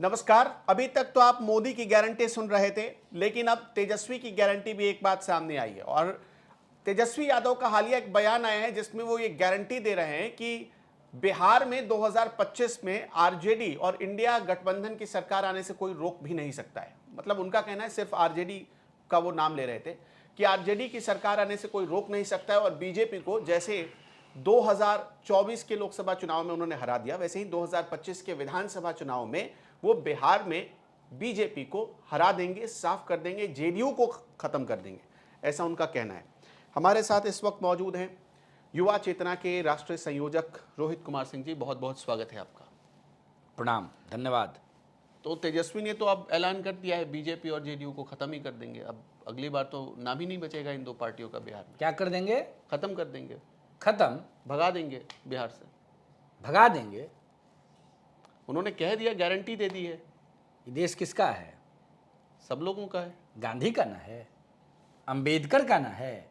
नमस्कार। अभी तक तो आप मोदी की गारंटी सुन रहे थे, लेकिन अब तेजस्वी की गारंटी भी एक बात सामने आई है और तेजस्वी यादव का हालिया एक बयान आया है जिसमें वो ये गारंटी दे रहे हैं कि बिहार में 2025 में आरजेडी और इंडिया गठबंधन की सरकार आने से कोई रोक भी नहीं सकता है। मतलब उनका कहना है, सिर्फ आरजेडी का वो नाम ले रहे थे कि आरजेडी की सरकार आने से कोई रोक नहीं सकता है और बीजेपी को जैसे 2024 के लोकसभा चुनाव में उन्होंने हरा दिया, वैसे ही 2025 के विधानसभा चुनाव में वो बिहार में बीजेपी को हरा देंगे, साफ कर देंगे, जेडीयू को खत्म कर देंगे, ऐसा उनका कहना है। हमारे साथ इस वक्त मौजूद हैं युवा चेतना के राष्ट्रीय संयोजक रोहित कुमार सिंह जी। बहुत बहुत स्वागत है आपका। प्रणाम, धन्यवाद। तो तेजस्वी ने तो अब ऐलान कर दिया है बीजेपी और जेडीयू को खत्म ही कर देंगे। अब अगली बार तो नाम ही नहीं बचेगा इन दो पार्टियों का बिहार में। क्या कर देंगे? खत्म कर देंगे, खत्म, भगा देंगे बिहार से, भगा देंगे। उन्होंने कह दिया, गारंटी दे दी है। ये देश किसका है? सब लोगों का है। गांधी का ना है, अंबेडकर का ना है,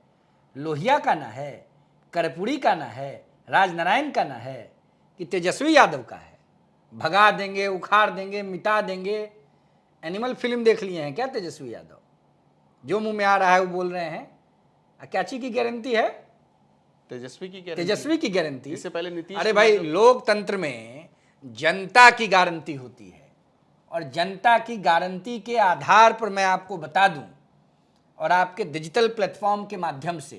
लोहिया का ना है, कर्पूरी का ना है, राजनारायण का ना है, कि तेजस्वी यादव का है। भगा देंगे, उखाड़ देंगे, मिटा देंगे। एनिमल फिल्म देख लिए हैं क्या तेजस्वी यादव? जो मुंह में आ रहा है वो बोल रहे हैं। क्या चीज की गारंटी है? तेजस्वी की गारंटी। तेजस्वी की गारंटी। इससे पहले नीतीश। अरे भाई, लोकतंत्र में जनता की गारंटी होती है और जनता की गारंटी के आधार पर मैं आपको बता दूं और आपके डिजिटल प्लेटफॉर्म के माध्यम से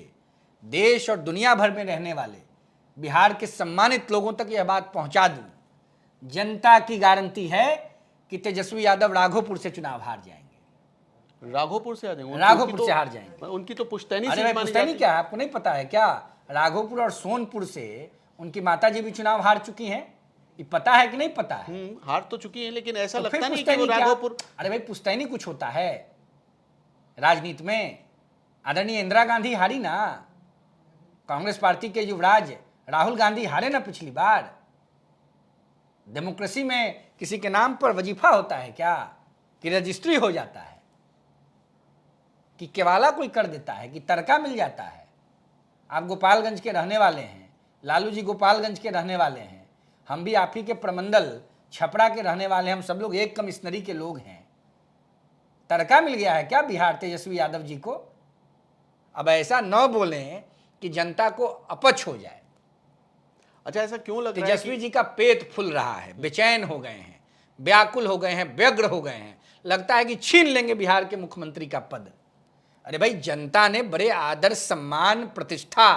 देश और दुनिया भर में रहने वाले बिहार के सम्मानित लोगों तक यह बात पहुंचा दूं, जनता की गारंटी है कि तेजस्वी यादव राघोपुर से चुनाव हार जाएंगे। राघोपुर से आ जाएंगे? राघोपुर से हार जाएंगे। उनकी तो पुश्तैनी अरे भाई, पुश्तैनी क्या है? आपको नहीं पता है क्या? राघोपुर और सोनपुर से उनकी माताजी भी चुनाव हार चुकी हैं। ये पता है कि नहीं पता है? हार तो चुकी है, लेकिन ऐसा तो लगता नहीं कि वो राघोपुर। अरे भाई, पुश्तैनी कुछ होता है राजनीति में। आदरणीय इंदिरा गांधी हारी ना, कांग्रेस पार्टी के युवराज राहुल गांधी हारे ना पिछली बार। डेमोक्रेसी में किसी के नाम पर वजीफा होता है क्या? कि रजिस्ट्री हो जाता है, कि केवाला कोई कर देता है, कि तड़का मिल जाता है? आप गोपालगंज के रहने वाले हैं, लालू जी गोपालगंज के रहने वाले हैं, हम भी आप ही के प्रमंडल छपरा के रहने वाले हैं। हम सब लोग एक कमिश्नरी के लोग हैं। तड़का मिल गया है क्या बिहार तेजस्वी यादव जी को? अब ऐसा न बोलें कि जनता को अपच हो जाए। अच्छा, ऐसा क्यों लग रहा है? तेजस्वी जी का पेट फूल रहा है, बेचैन हो गए हैं, व्याकुल हो गए हैं, व्यग्र हो गए हैं। लगता है कि छीन लेंगे बिहार के मुख्यमंत्री का पद। अरे भाई, जनता ने बड़े आदर, सम्मान, प्रतिष्ठा,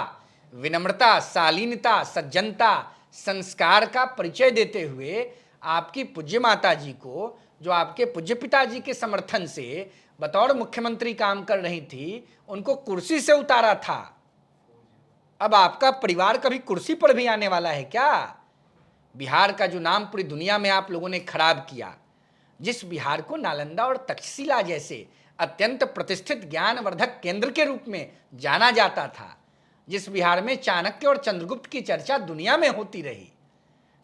विनम्रता, शालीनता, सज्जनता, संस्कार का परिचय देते हुए आपकी पूज्य माता जी को, जो आपके पूज्य पिताजी के समर्थन से बतौर मुख्यमंत्री काम कर रही थी, उनको कुर्सी से उतारा था। अब आपका परिवार कभी कुर्सी पर भी आने वाला है क्या? बिहार का जो नाम पूरी दुनिया में आप लोगों ने खराब किया, जिस बिहार को नालंदा और तक्षशिला जैसे अत्यंत प्रतिष्ठित ज्ञानवर्धक केंद्र के रूप में जाना जाता था, जिस बिहार में चाणक्य और चंद्रगुप्त की चर्चा दुनिया में होती रही,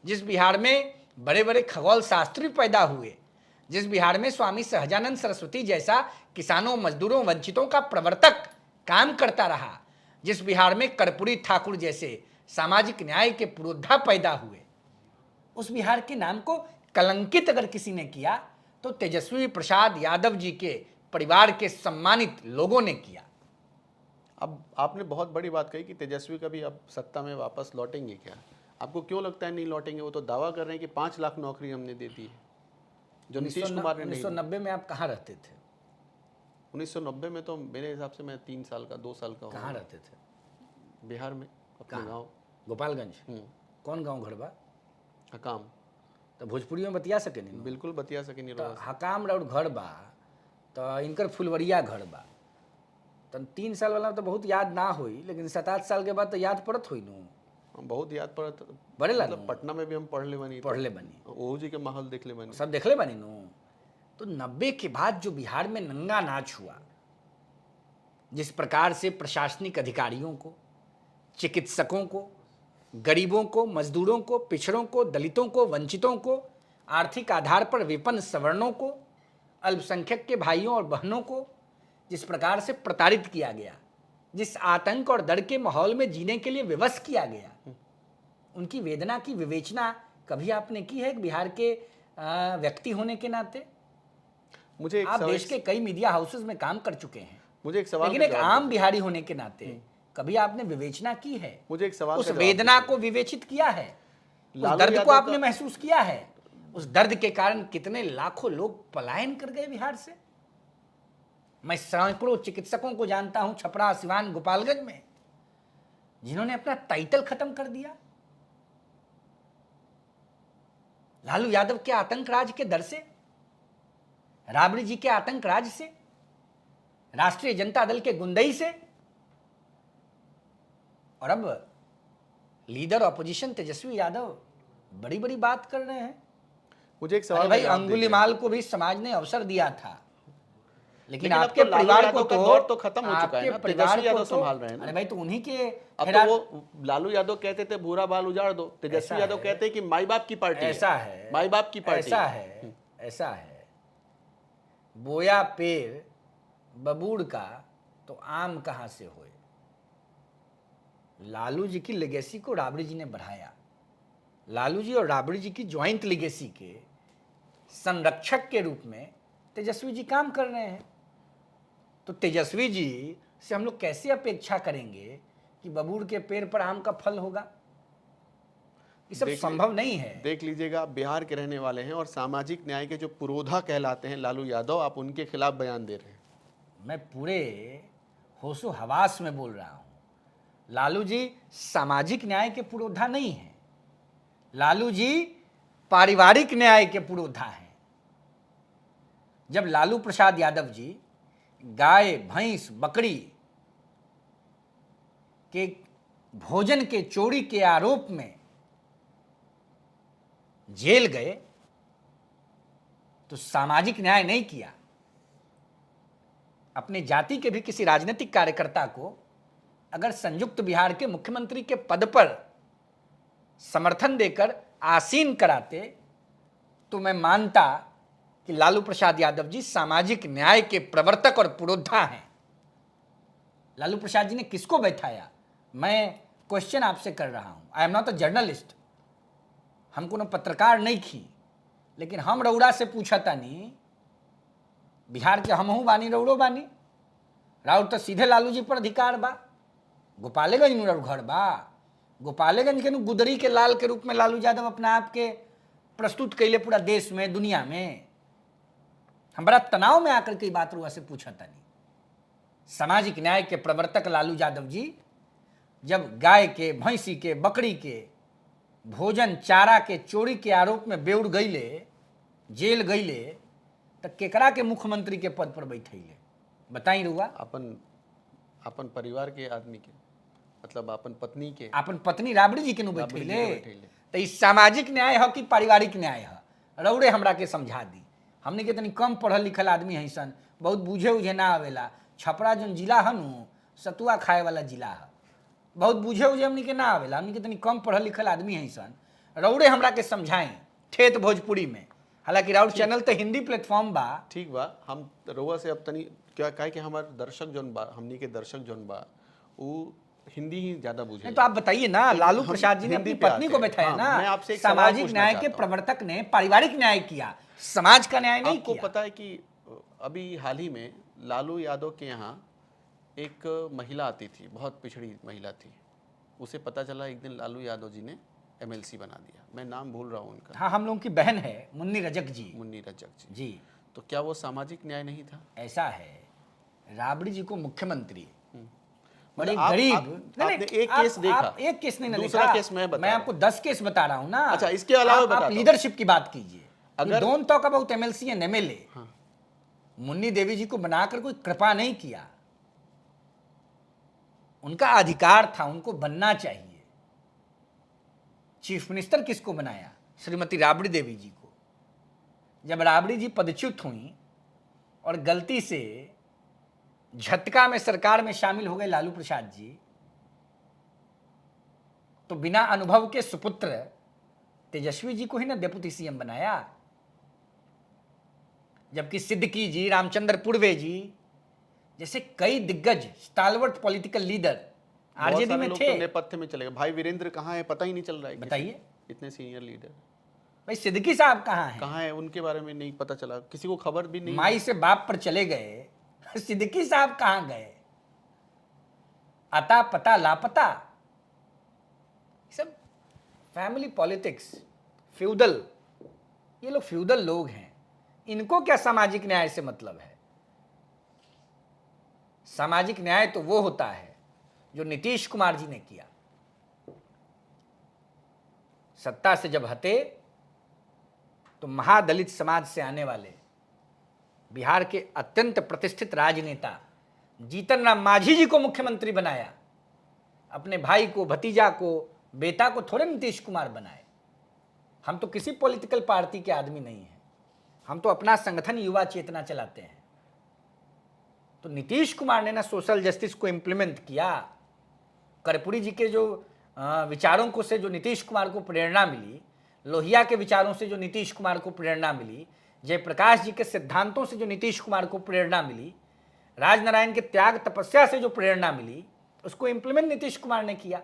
जिस बिहार में बड़े बड़े खगोल शास्त्री पैदा हुए, जिस बिहार में स्वामी सहजानंद सरस्वती जैसा किसानों, मजदूरों, वंचितों का प्रवर्तक काम करता रहा, जिस बिहार में कर्पूरी ठाकुर जैसे सामाजिक न्याय के पुरोधा पैदा हुए, उस बिहार के नाम को कलंकित अगर किसी ने किया तो तेजस्वी प्रसाद यादव जी के परिवार के सम्मानित लोगों ने किया। अब आपने बहुत बड़ी बात कही कि तेजस्वी कभी अब सत्ता में वापस लौटेंगे क्या? आपको क्यों लगता है नहीं लौटेंगे? वो तो दावा कर रहे हैं कि 5 लाख नौकरी हमने दे दी है, जो नीतीश कुमार ने नहीं। 1990 में आप कहाँ रहते थे? 1990 में तो मेरे हिसाब से मैं 3 साल का, 2 साल का कहाँ रहते थे? बिहार में, अपने गाँव गोपालगंज। कौन गाँव घरबा? हकाम। तो भोजपुरी में बतिया सके नहीं? बिल्कुल बतिया सके नहीं। तो हकाम राउर घर बा, तो इनकर फुलवरिया घर बा। तो 3 साल वाला तो बहुत याद ना हुई, लेकिन 7-8 साल के बाद तो याद पड़त हुई नू। बहुत याद पड़त। बड़े मतलब पटना में भी हम पढ़ ले बनी, ओहू जी के माहौल देख ले बनी, सब देख ले बनी नू। तो 90 के बाद जो बिहार में नंगा नाच हुआ, जिस प्रकार से प्रशासनिक अधिकारियों को, चिकित्सकों को, गरीबों को, मजदूरों को, पिछड़ों को, दलितों को, वंचितों को, आर्थिक आधार पर विपन्न सवर्णों को, अल्पसंख्यक के भाइयों और बहनों को जिस प्रकार से प्रताड़ित किया गया, जिस आतंक और डर के माहौल में जीने के लिए विवश किया गया, उनकी वेदना की विवेचना कभी आपने की है? बिहार के व्यक्ति होने के नाते मुझे एक आप सवाल देश के कई मीडिया हाउसेस में काम कर चुके हैं, मुझे एक सवाल लेकिन का एक जवाब आम बिहारी होने के नाते कभी आपने विवेचना की है? मुझे एक सवाल उस का जवाब वेदना दीजिए। को विवेचित किया है? उस लालू दर्द को यादव आपने का- महसूस किया है? उस दर्द के कारण कितने लाखों लोग पलायन कर गए बिहार से? मैं सैकड़ों चिकित्सकों को जानता हूं छपरा, सिवान, गोपालगंज में, जिन्होंने अपना टाइटल खत्म कर दिया लालू यादव के आतंक राज के डर से, राबड़ी जी के आतंक राज से, राष्ट्रीय जनता दल के गुंडई से। और अब लीडर ऑपोजिशन तेजस्वी यादव बड़ी बड़ी बात कर रहे हैं। मुझे एक अरे सवाल का भाई, जवाब दीजिए। अंगुलीमाल को भी समाज ने अवसर दिया था, लेकिन अब आपके तो लालू परिवार यादव को का दौर तो खत्म हो चुका है आपके ना, परिवार तेजस्वी को यादव तो- संभाल रहे हैं ना। अरे भाई, तो उन्हीं के अब फिर तो वो लालू यादव कहते थे भूरा बाल उजाड़ दो, तेजस्वी ऐसा यादव है। कहते हैं कि माई बाप की पार्टी ऐसा है, माई बाप की पार्टी ऐसा है, ऐसा है। बोया पेड़ बबूड़ का तो आम कहां से होए। लालू जी की लेगेसी को राबड़ी जी ने बढ़ाया। लालू जी और राबड़ी जी की ज्वाइंट लेगेसी के संरक्षक के रूप में तेजस्वी जी काम कर रहे हैं। तो तेजस्वी जी से हम लोग कैसे अपेक्षा करेंगे कि बबूड़ के पेड़ पर आम का फल होगा? ये सब संभव नहीं है। देख लीजिएगा, आप बिहार के रहने वाले हैं और सामाजिक न्याय के जो पुरोधा कहलाते हैं लालू यादव, आप उनके खिलाफ बयान दे रहे हैं। मैं पूरे होशो हवास में बोल रहा हूं। लालू जी सामाजिक न्याय के पुरोधा नहीं है, लालू जी पारिवारिक न्याय के पुरोधा हैं। जब लालू प्रसाद यादव जी गाय, भैंस, बकरी के भोजन के चोरी के आरोप में जेल गए, तो सामाजिक न्याय नहीं किया। अपने जाति के भी किसी राजनीतिक कार्यकर्ता को अगर संयुक्त बिहार के मुख्यमंत्री के पद पर समर्थन देकर आसीन कराते, तो मैं मानता कि लालू प्रसाद यादव जी सामाजिक न्याय के प्रवर्तक और पुरोधा हैं। लालू प्रसाद जी ने किसको बैठाया? मैं क्वेश्चन आपसे कर रहा हूं। I am not a journalist, हम कोनो पत्रकार नहीं खी, लेकिन हम रउरा से पूछा तानी, बिहार के हमहू बानी, रउरो बानी, राउर तो सीधे लालू जी पर अधिकार बा। गोपालगंज में राउर घर बा, गोपालगंज के गुदरी के लाल के रूप में लालू यादव अपना आप के प्रस्तुत कैले पूरा देश में, दुनिया में। हम बड़ा तनाव में आकर के बात रुआ से पूछा तानी। सामाजिक न्याय के प्रवर्तक लालू यादव जी जब गाय के, भैंसी के, बकरी के भोजन चारा के चोरी के आरोप में बेउड़ गईले, जेल गईले, तो केकरा के मुख्यमंत्री के पद पर बैठैले? बताई रुआ। अपन परिवार के आदमी के, मतलब अपन पत्नी के, अपन पत्नी राबड़ी जी के नु राबड़ी जी बैठैले। के बैठैले। तो ई सामाजिक न्याय है कि पारिवारिक न्याय है? रउरे हमरा के समझा दी। हमने के तनी कम पढ़ल लिखल आदमी है सन, बहुत बुझे उझे ना आवेला। छपरा जन जिला है नु, सतुआ खाए वाला जिला है, बहुत बुझे उझे हमने के ना आवेला। हमने के तनी कम पढ़ल लिखल आदमी है सन, रउरे हमरा के समझाई ठेठ भोजपुरी में। हालांकि राउर चैनल तो हिंदी प्लेटफॉर्म बा। ठीक बा, हम रउआ से अब तनी क्या कहे कि हमार दर्शक जौन बा, हमनी के दर्शक जौन बा, वो हिंदी ही ज्यादा बुझे। नहीं तो आप बताइए ना, लालू हम प्रसाद जी ने हिंदी अपनी पे पत्नी आते को हैं। बैठाया हाँ, ना। मैं आपसे एक सवाल सामाजिक पूछना न्याय के चाहता हूं। प्रवर्तक ने पारिवारिक न्याय किया, समाज का न्याय नहीं आपको किया। पता है कि अभी हाल ही में लालू यादव के यहाँ एक महिला आती थी, बहुत पिछड़ी महिला थी। उसे पता चला एक दिन लालू यादव जी ने एमएलसी बना दिया। मैं नाम भूल रहा हूँ उनका। हाँ, हम लोगों की बहन है मुन्नी रजक जी। मुन्नी रजक जी। जी, तो क्या वो सामाजिक न्याय नहीं था? ऐसा है, राबड़ी जी को मुख्यमंत्री मतलब बड़ी आप- गरीब आप- नहीं, आपने नहीं, एक केस देखा, आप एक केस नहीं ना दूसरा देखा। केस मैं बता मैं रहा आपको 10 केस बता रहा हूँ ना। अच्छा, इसके अलावा आप बताता हूं। लीडरशिप की बात कीजिए। अगर- don't talk about MLC and MLA. Munni Devi ji को बनाकर कोई कृपा नहीं किया, उनका अधिकार था, उनको बनना चाहिए। चीफ मिनिस्टर किसको बनाया? श्रीमती राबड़ी देवी जी को। जब राबड़ी जी पदच्युत हुई और गलती से झटका में सरकार में शामिल हो गए लालू प्रसाद जी, तो बिना अनुभव के सुपुत्र तेजस्वी जी को ही ना डेप्यूटी सीएम बनाया। जबकि सिद्दीकी जी, रामचंद्र पूर्वे जी जैसे कई दिग्गज स्टालवर्ट पॉलिटिकल लीडर बहुत आरजेडी सारे में लोग थे। तो नेपथ्य में चले गए। भाई वीरेंद्र कहाँ है पता ही नहीं चल रहा है। बताइए। इतने सीनियर लीडर। भाई सिद्दीकी साहब कहाँ हैं? कहाँ है उनके बारे में नहीं पता चला, किसी को खबर भी नहीं। माई से बाप पर चले गए, सिद्दीकी साहब कहाँ गए? अता पता लापता। सब फैमिली पॉलिटिक्स, फ्यूडल, ये लोग फ्यूडल लोग हैं। इनको क्या सामाजिक न्याय से मतलब है? सामाजिक न्याय तो वो होता है जो नीतीश कुमार जी ने किया। सत्ता से जब हटे तो महादलित समाज से आने वाले बिहार के अत्यंत प्रतिष्ठित राजनेता जीतन राम मांझी जी को मुख्यमंत्री बनाया। अपने भाई को, भतीजा को, बेटा को थोड़े नीतीश कुमार बनाए। हम तो किसी पॉलिटिकल पार्टी के आदमी नहीं हैं, हम तो अपना संगठन युवा चेतना चलाते हैं। तो नीतीश कुमार ने ना सोशल जस्टिस को इम्प्लीमेंट किया। कर्पूरी जी के जो विचारों को से जो नीतीश कुमार को प्रेरणा मिली, लोहिया के विचारों से जो नीतीश कुमार को प्रेरणा मिली, जयप्रकाश जी के सिद्धांतों से जो नीतीश कुमार को प्रेरणा मिली, राजनारायण के त्याग तपस्या से जो प्रेरणा मिली, उसको इम्प्लीमेंट नीतीश कुमार ने किया।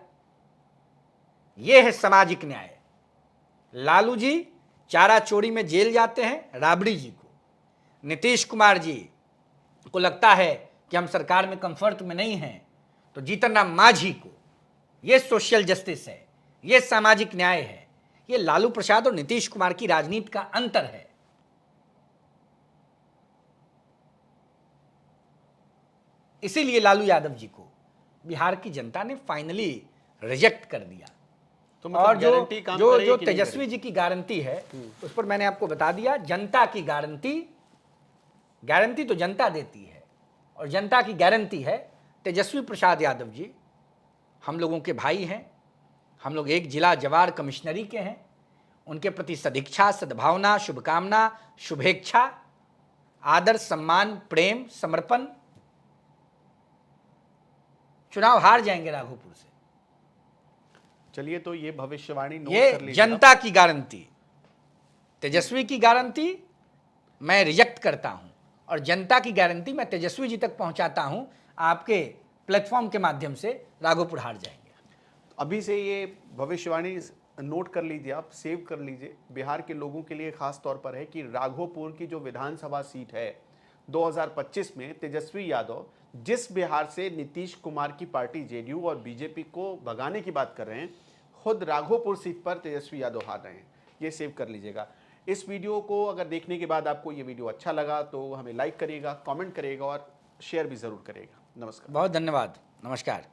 यह है सामाजिक न्याय। लालू जी चारा चोरी में जेल जाते हैं राबड़ी जी को, नीतीश कुमार जी को लगता है कि हम सरकार में कंफर्ट में नहीं हैं तो जीतन राम मांझी को। यह सोशल जस्टिस है, यह सामाजिक न्याय है। यह लालू प्रसाद और नीतीश कुमार की राजनीति का अंतर है। इसीलिए लालू यादव जी को बिहार की जनता ने फाइनली रिजेक्ट कर दिया। तो और जो गारंटी काम जो करेगी जो कि नहीं तेजस्वी जी की गारंटी है उस पर मैंने आपको बता दिया। जनता की गारंटी तो जनता देती है, और जनता की गारंटी है तेजस्वी प्रसाद यादव जी। हम लोगों के भाई हैं, हम लोग एक जिला जवार कमिश्नरी के हैं। उनके प्रति सदिच्छा, सद्भावना, शुभकामना, शुभेच्छा, आदर, सम्मान, प्रेम, समर्पण। चुनाव हार जाएंगे राघोपुर से। चलिए, तो ये भविष्यवाणी नोट कर ये लीजिए। जनता की गारंटी, तेजस्वी की गारंटी मैं रिजेक्ट करता हूं, और जनता की गारंटी मैं तेजस्वी जी तक पहुंचाता हूं। आपके प्लेटफॉर्म के माध्यम से राघोपुर हार जाएंगे। अभी से ये भविष्यवाणी नोट कर लीजिए, आप सेव कर लीजिए। बिहार के लोगों के लिए खास तौर पर है कि राघोपुर की जो विधानसभा सीट है 2025 में तेजस्वी यादव, जिस बिहार से नीतीश कुमार की पार्टी जेडीयू और बीजेपी को भगाने की बात कर रहे हैं, खुद राघोपुर सीट पर तेजस्वी यादव हार रहे हैं। ये सेव कर लीजिएगा। इस वीडियो को अगर देखने के बाद आपको ये वीडियो अच्छा लगा तो हमें लाइक करिएगा, कमेंट करिएगा और शेयर भी ज़रूर करिएगा। नमस्कार। बहुत धन्यवाद। नमस्कार।